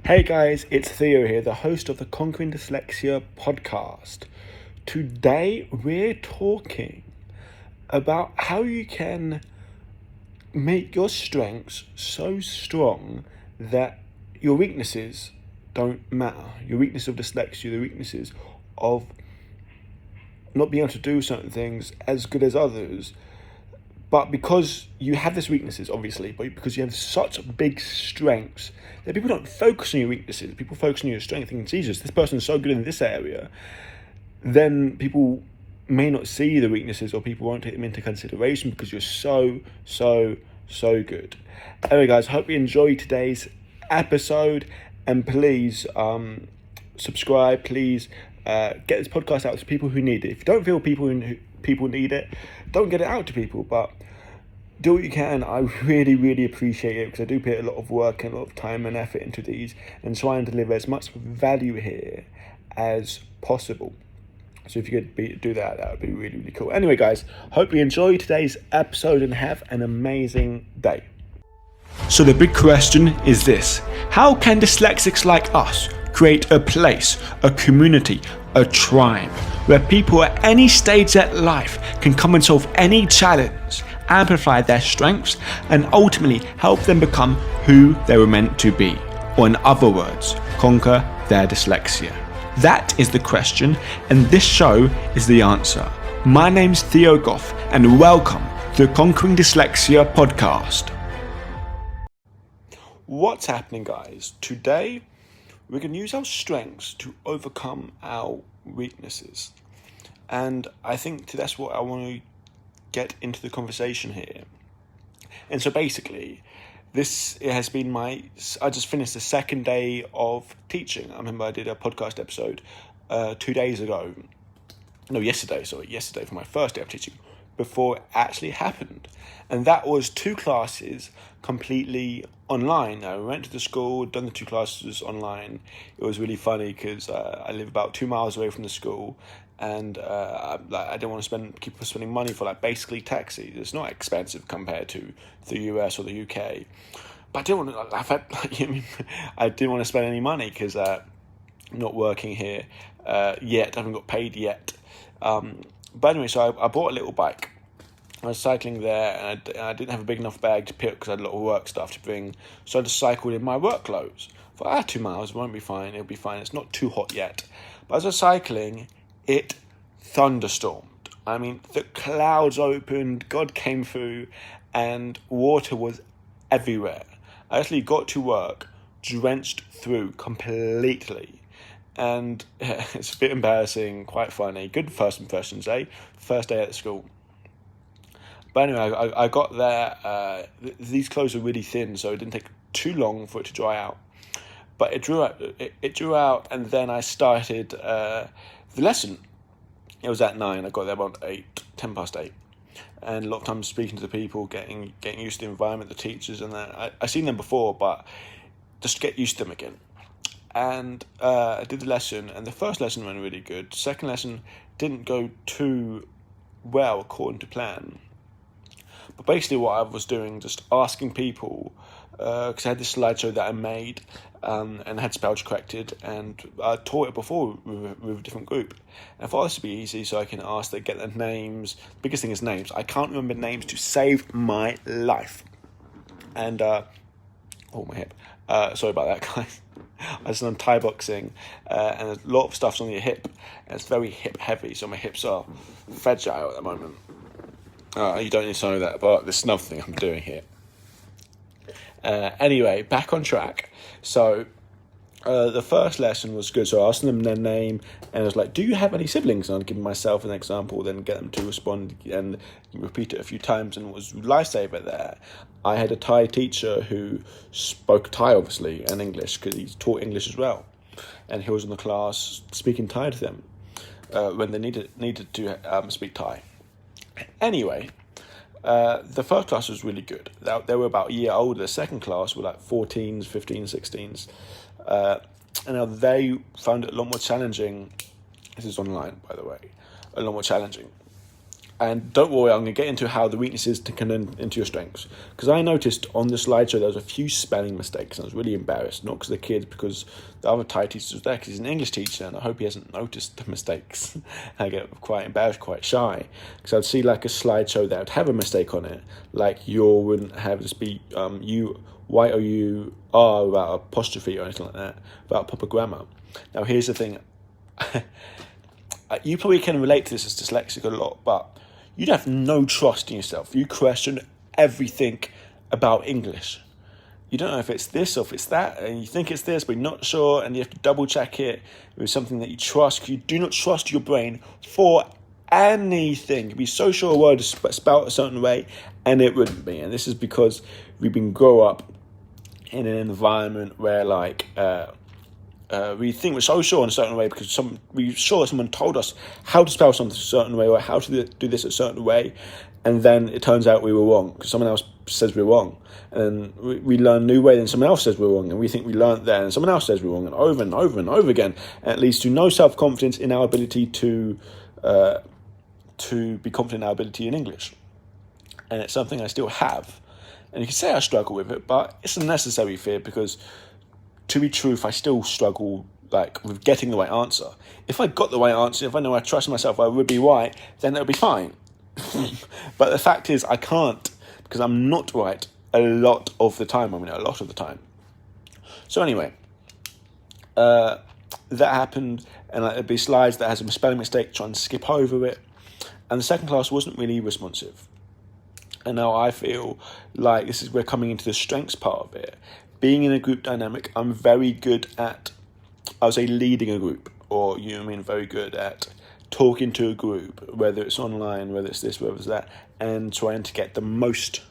Hey guys, it's Theo here, the host of the Conquering Dyslexia podcast. Today we're talking about how you can make your strengths so strong that your weaknesses don't matter. Your weakness of dyslexia, the weaknesses of not being able to do certain things as good as others. But because you have these weaknesses, obviously, but because you have such big strengths, that people don't focus on your weaknesses. People focus on your strength, thinking, Jesus, this person's so good in this area. Then people may not see the weaknesses, or people won't take them into consideration because you're so good. Anyway, guys, hope you enjoyed today's episode, and please subscribe. Please get this podcast out to people who need it. If you don't feel people need it, don't get it out to people, but do what you can. I really appreciate it, because I do put a lot of work and a lot of time and effort into these and try and deliver as much value here as possible. So if you could do that, that would be really cool. Anyway, guys, hope you enjoy today's episode and have an amazing day. So the big question is this: how can dyslexics like us create a place, a community, a tribe where people at any stage of life can come and solve any challenge, amplify their strengths, and ultimately help them become who they were meant to be, or in other words, conquer their dyslexia? That is the question, and this show is the answer. My name's Theo Goff, and welcome to the Conquering Dyslexia podcast. What's happening, guys? Today we can use our strengths to overcome our weaknesses. And I think that's what I want to get into the conversation here. And so basically, it has been I just finished the second day of teaching. I remember I did a podcast episode 2 days ago. No, yesterday for my first day of teaching, before it actually happened. And that was 2 classes completely online. I went to the school, done the 2 classes online. It was really funny because I live about 2 miles away from the school, and I didn't want to keep spending money for basically taxis. It's not expensive compared to the US or the UK, but I didn't want to. I didn't want to spend any money because I'm not working here yet. I haven't got paid yet. But anyway, so I bought a little bike. I was cycling there, and I didn't have a big enough bag to pick because I had a lot of work stuff to bring. So I just cycled in my work clothes. For 2 miles, it won't be fine. It'll be fine. It's not too hot yet. But as I was cycling, it thunderstormed. I mean, the clouds opened, God came through, and water was everywhere. I actually got to work drenched through completely. And it's a bit embarrassing, quite funny. Good first impressions, eh? First day at the school. But anyway, I got there. These clothes were really thin, so it didn't take too long for it to dry out. But it drew out, and then I started the lesson. It was at 9. I got there about 10 past 8. And a lot of times speaking to the people, getting used to the environment, the teachers, and that. I've seen them before, but just get used to them again. And I did the lesson, and the first lesson went really good. Second lesson didn't go too well according to plan. But basically what I was doing, just asking people, because I had this slideshow that I made and had spells corrected, and I taught it before with a different group. And I thought this would be easy, so I can ask them, get their names. Biggest thing is names. I can't remember names to save my life. And, my hip. Sorry about that, guys. I was on Thai boxing, and a lot of stuff's on your hip, and it's very hip heavy, so my hips are fragile at the moment. You don't need to know that, but there's another thing I'm doing here. Anyway, back on track. So the first lesson was good. So I asked them their name, and I was like, do you have any siblings? And I'd give myself an example, then get them to respond and repeat it a few times, and it was lifesaver there. I had a Thai teacher who spoke Thai, obviously, and English, because he taught English as well. And he was in the class speaking Thai to them when they needed to speak Thai. Anyway, the first class was really good. They were about a year older. The second class were 14s, 15s, 16s. And now they found it a lot more challenging. This is online, by the way. A lot more challenging. And don't worry, I'm going to get into how the weaknesses can into your strengths. Because I noticed on the slideshow there was a few spelling mistakes, and I was really embarrassed. Not because of the kids, because the other Thai teacher was there, because he's an English teacher, and I hope he hasn't noticed the mistakes. I get quite embarrassed, quite shy. Because I'd see like a slideshow that would have a mistake on it. Like you wouldn't have this be Y-O-U-R without apostrophe or anything like that, without proper grammar. Now here's the thing. You probably can relate to this as dyslexic a lot, but you'd have no trust in yourself. You question everything about English. You don't know if it's this or if it's that, and you think it's this, but you're not sure, and you have to double check it with something that you trust. You do not trust your brain for anything. You'd be so sure a word is spelled a certain way, and it wouldn't be. And this is because we've been grown up in an environment where we think we're so sure in a certain way because we're sure someone told us how to spell something a certain way or how to do this a certain way, and then it turns out we were wrong because someone else says we're wrong, and we learn a new way, then someone else says we're wrong, and we think we learned that, and someone else says we're wrong, and over and over and over again, and it leads to no self-confidence in our ability to be confident in our ability in English, and it's something I still have, and you can say I struggle with it, but it's a necessary fear because, to be truth, I still struggle with getting the right answer. If I got the right answer, if I know I trust myself, I would be right, then it'll be fine. But the fact is, I can't because I'm not right a lot of the time. So anyway, that happened, and there'd be slides that has a spelling mistake, try and skip over it, and the second class wasn't really responsive. And now I feel like we're coming into the strengths part of it. Being in a group dynamic, I'm very good at, I would say, leading a group, or very good at talking to a group, whether it's online, whether it's this, whether it's that, and trying to get the most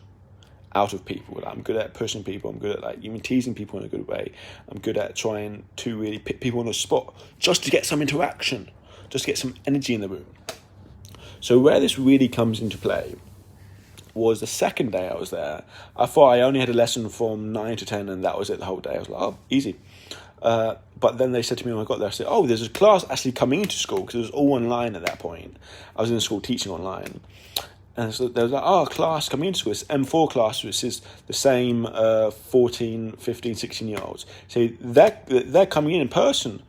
out of people. I'm good at pushing people. I'm good at even teasing people in a good way. I'm good at trying to really pick people on the spot just to get some interaction, just to get some energy in the room. So where this really comes into play was the second day I was there. I thought I only had a lesson from 9 to 10 and that was it the whole day. I was like, oh, easy. But then they said to me when I got there, I said, oh, there's a class actually coming into school because it was all online at that point. I was in school teaching online. And so there was like, class coming into school. It's M4 class, which is the same 14, 15, 16-year-olds. So they're coming in person.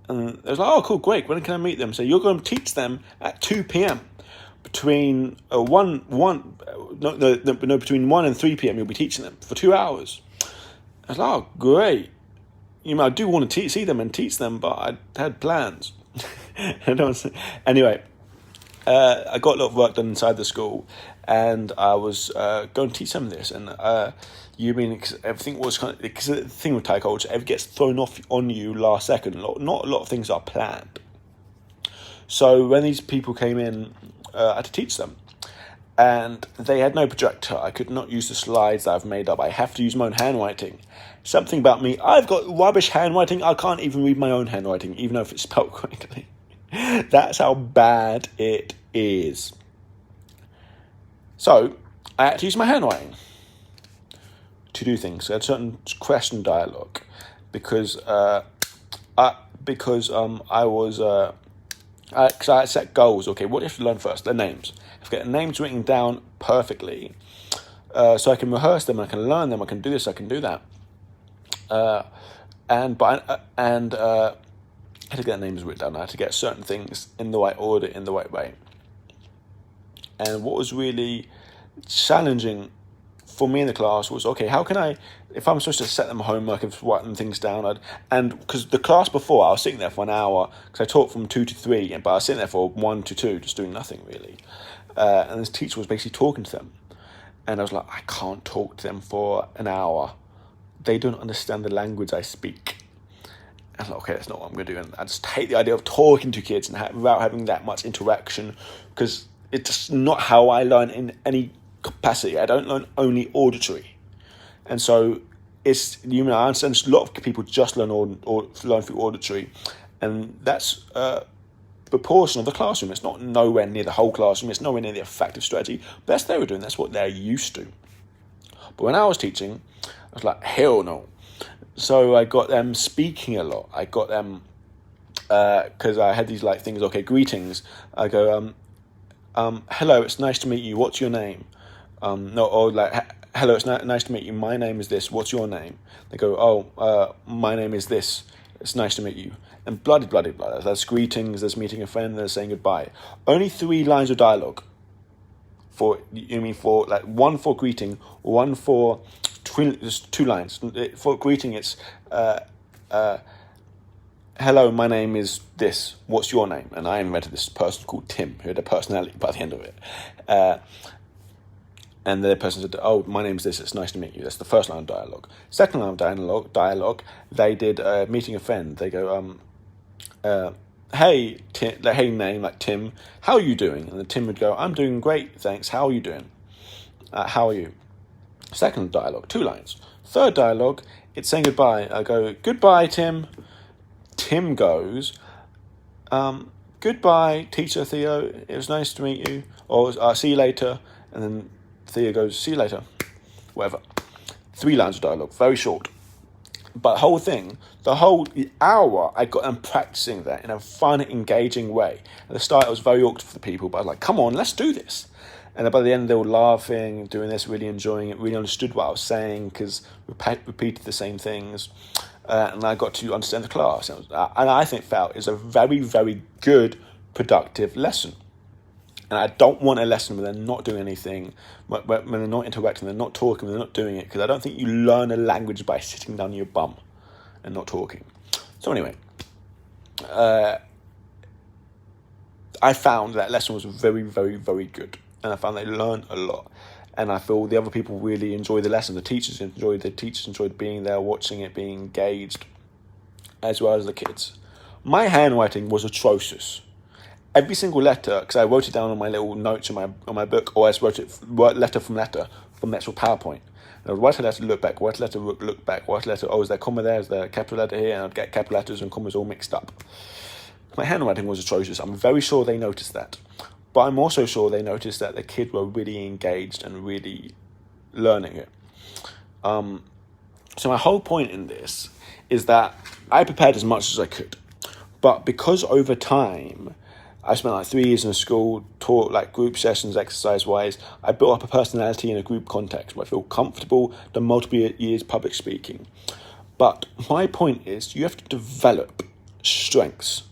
And I was like, oh, cool, great. When can I meet them? So you're going to teach them at 2 p.m. Between between 1 and 3 p.m. you'll be teaching them for 2 hours. I was like, oh, great. I do want to see them and teach them, but I had plans. Anyway, I got a lot of work done inside the school, and I was going to teach them this. And everything was because the thing with Thai culture, everything gets thrown off on you last second. Not a lot of things are planned. So when these people came in, I had to teach them, and they had no projector. I could not use the slides that I've made up. I have to use my own handwriting. Something about me, I've got rubbish handwriting. I can't even read my own handwriting, even though if it's spelled correctly. That's how bad it is. So I had to use my handwriting to do things. I had certain question dialogue because I set goals. Okay, what do you have to learn first? Their names. I have to get the names written down perfectly, so I can rehearse them. I can learn them. I can do this. I can do that. I had to get the names written down. I had to get certain things in the right order, in the right way. And what was really challenging for me in the class was, okay, how can I, if I'm supposed to set them homework and write them things down, and because the class before, I was sitting there for an hour, because I taught from 2 to 3, but I was sitting there for 1 to 2, just doing nothing really. And this teacher was basically talking to them. And I was like, I can't talk to them for an hour. They don't understand the language I speak. And I was like, okay, that's not what I'm going to do. And I just hate the idea of talking to kids and without having that much interaction, because it's just not how I learn in any capacity. I don't learn only auditory. And so it's, I understand a lot of people just learn through auditory, and that's a proportion of the classroom. It's not nowhere near the whole classroom. It's nowhere near the effective strategy. But that's what they were doing. That's what they're used to. But when I was teaching, I was like, hell no. So I got them speaking a lot. I got them, because I had these things, okay, greetings. I go, hello, it's nice to meet you. What's your name? No, or like, hello, it's nice to meet you. My name is this. What's your name? They go, oh, my name is this. It's nice to meet you. And bloody, bloody, bloody. There's greetings, there's meeting a friend, there's saying goodbye. Only 3 lines of dialogue. One for greeting, one for there's 2 lines. For greeting, it's hello, my name is this. What's your name? And I invented this person called Tim, who had a personality by the end of it. And the person said, oh, my name is this. It's nice to meet you. That's the first line of dialogue. Second line of dialogue, they did meeting a friend. They go, hey, Tim, hey, name, like Tim, how are you doing? And the Tim would go, I'm doing great, thanks. How are you doing? How are you? Second dialogue, 2 lines. Third dialogue, it's saying goodbye. I go, goodbye, Tim. Tim goes, goodbye, teacher Theo. It was nice to meet you. Or see you later. And then Theo goes, see you later. Whatever. 3 lines of dialogue, very short. But the whole hour, I got them practicing that in a fun, engaging way. At the start, it was very awkward for the people, but I was like, come on, let's do this. And then by the end, they were laughing, doing this, really enjoying it, really understood what I was saying, because we repeated the same things. And I got to understand the class. And I felt it was a very, very good, productive lesson. And I don't want a lesson where they're not doing anything, when they're not interacting, they're not talking, they're not doing it, because I don't think you learn a language by sitting down your bum and not talking. So anyway, I found that lesson was very, very, very good. And I found they learned a lot. And I feel the other people really enjoyed the lesson. The teachers enjoyed being there, watching it, being engaged, as well as the kids. My handwriting was atrocious. Every single letter, because I wrote it down on my little notes on my book, or I just wrote letter from the actual PowerPoint. And I'd write a letter, look back, write a letter, look back, write a letter, oh, is there a comma there, is there a capital letter here, and I'd get capital letters and commas all mixed up. My handwriting was atrocious. I'm very sure they noticed that. But I'm also sure they noticed that the kids were really engaged and really learning it. So my whole point in this is that I prepared as much as I could. But because over time, I spent like 3 years in a school, taught like group sessions, exercise-wise. I built up a personality in a group context where I feel comfortable, done multiple years public speaking. But my point is you have to develop strengths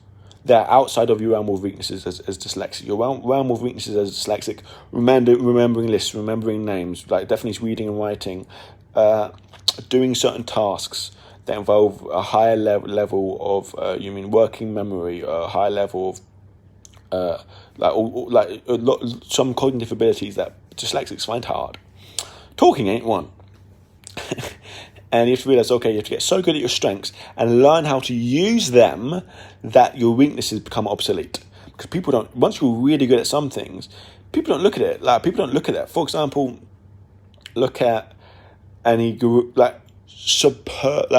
that are outside of your realm of weaknesses as dyslexic. Your realm of weaknesses as dyslexic, remembering lists, remembering names, like definitely reading and writing, doing certain tasks that involve a higher level of working memory, a higher level of some cognitive abilities that dyslexics find hard. Talking ain't one. And you have to realize, okay, you have to get so good at your strengths and learn how to use them that your weaknesses become obsolete. Because once you're really good at some things, people don't look at it. Like, people don't look at that. For example, look at any group, superb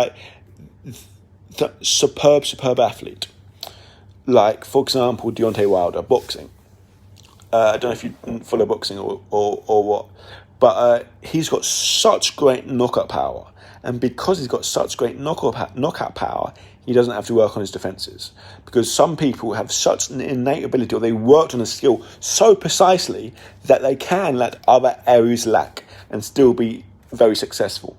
athlete. Like, for example, Deontay Wilder, boxing. I don't know if you follow boxing or what, but he's got such great knockout power. And because he's got such great knockout power, he doesn't have to work on his defenses. Because some people have such an innate ability, or they worked on a skill so precisely that they can let other areas lack and still be very successful.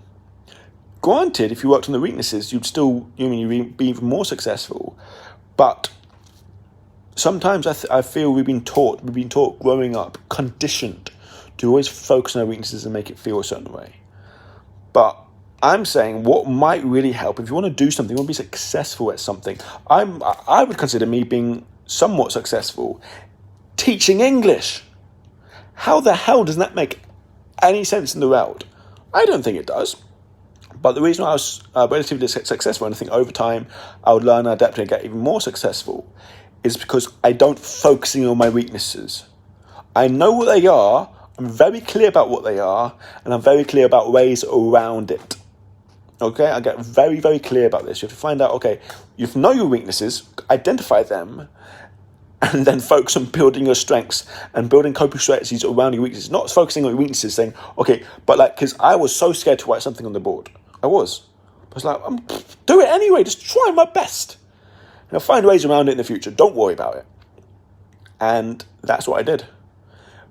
Granted, if you worked on the weaknesses, you'd be even more successful. But sometimes I feel we've been taught growing up, conditioned to always focus on our weaknesses and make it feel a certain way. But I'm saying what might really help, if you want to do something, you want to be successful at something, I would consider me being somewhat successful teaching English. How the hell does that make any sense in the world? I don't think it does. But the reason I was relatively successful, and I think over time I would learn, adapt, and get even more successful, is because I don't focusing on my weaknesses. I know what they are, I'm very clear about what they are, and I'm very clear about ways around it. Okay, I get very, very clear about this. You have to find out, okay, you know your weaknesses, identify them, and then focus on building your strengths and building coping strategies around your weaknesses. Not focusing on your weaknesses, saying, okay, but because I was so scared to write something on the board. I was like, do it anyway, just try my best. And I'll find ways around it in the future. Don't worry about it. And that's what I did.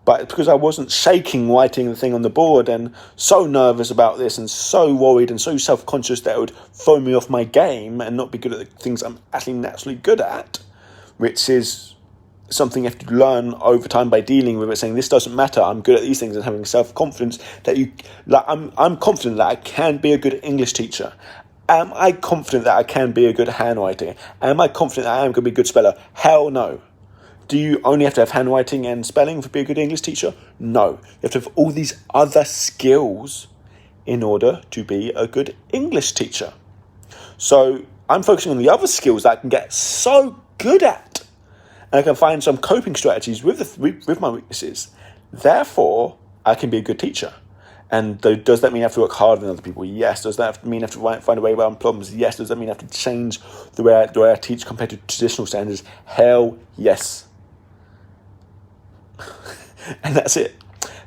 But it's because I wasn't shaking writing the thing on the board and so nervous about this and so worried and so self-conscious that it would throw me off my game and not be good at the things I'm actually naturally good at, which is something you have to learn over time by dealing with it, saying this doesn't matter, I'm good at these things, and having self-confidence that I'm confident that I can be a good English teacher. Am I confident that I can be a good handwriting? Am I confident that I am going to be a good speller? Hell no. Do you only have to have handwriting and spelling to be a good English teacher? No. You have to have all these other skills in order to be a good English teacher. So I'm focusing on the other skills that I can get so good at. And I can find some coping strategies with my weaknesses. Therefore, I can be a good teacher. And does that mean I have to work harder than other people? Yes. Does that mean I have to find a way around problems? Yes. Does that mean I have to change the way I teach compared to traditional standards? Hell yes. And that's it.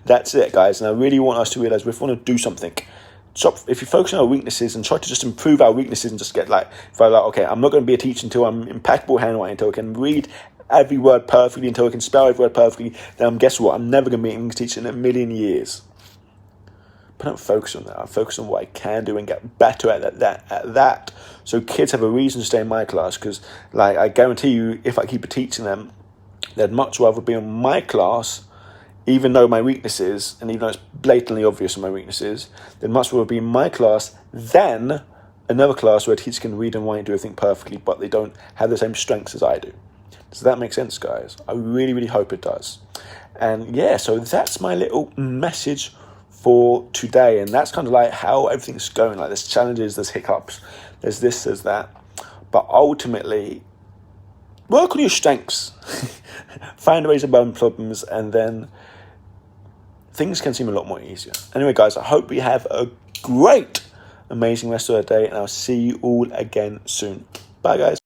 That's it, guys. And I really want us to realize we want to do something. So if you focus on our weaknesses and try to just improve our weaknesses and just get okay, I'm not going to be a teacher until I'm impeccable handwriting, until I can read every word perfectly, until I can spell every word perfectly, then guess what? I'm never going to be an English teacher in a million years. But I don't focus on that. I focus on what I can do and get better at that. So kids have a reason to stay in my class, because I guarantee you, if I keep teaching them, they'd much rather be in my class, even though my weaknesses, and even though it's blatantly obvious in my weaknesses, they'd much rather be in my class than another class where a teacher can read and write and do everything perfectly, but they don't have the same strengths as I do. Does that make sense, guys? I really, really hope it does. And yeah, so that's my little message for today. And that's kind of how everything's going. There's challenges, there's hiccups, there's this, there's that. But ultimately, work on your strengths. Find ways about problems, and then things can seem a lot more easier. Anyway, guys, I hope you have a great, amazing rest of the day, and I'll see you all again soon. Bye, guys.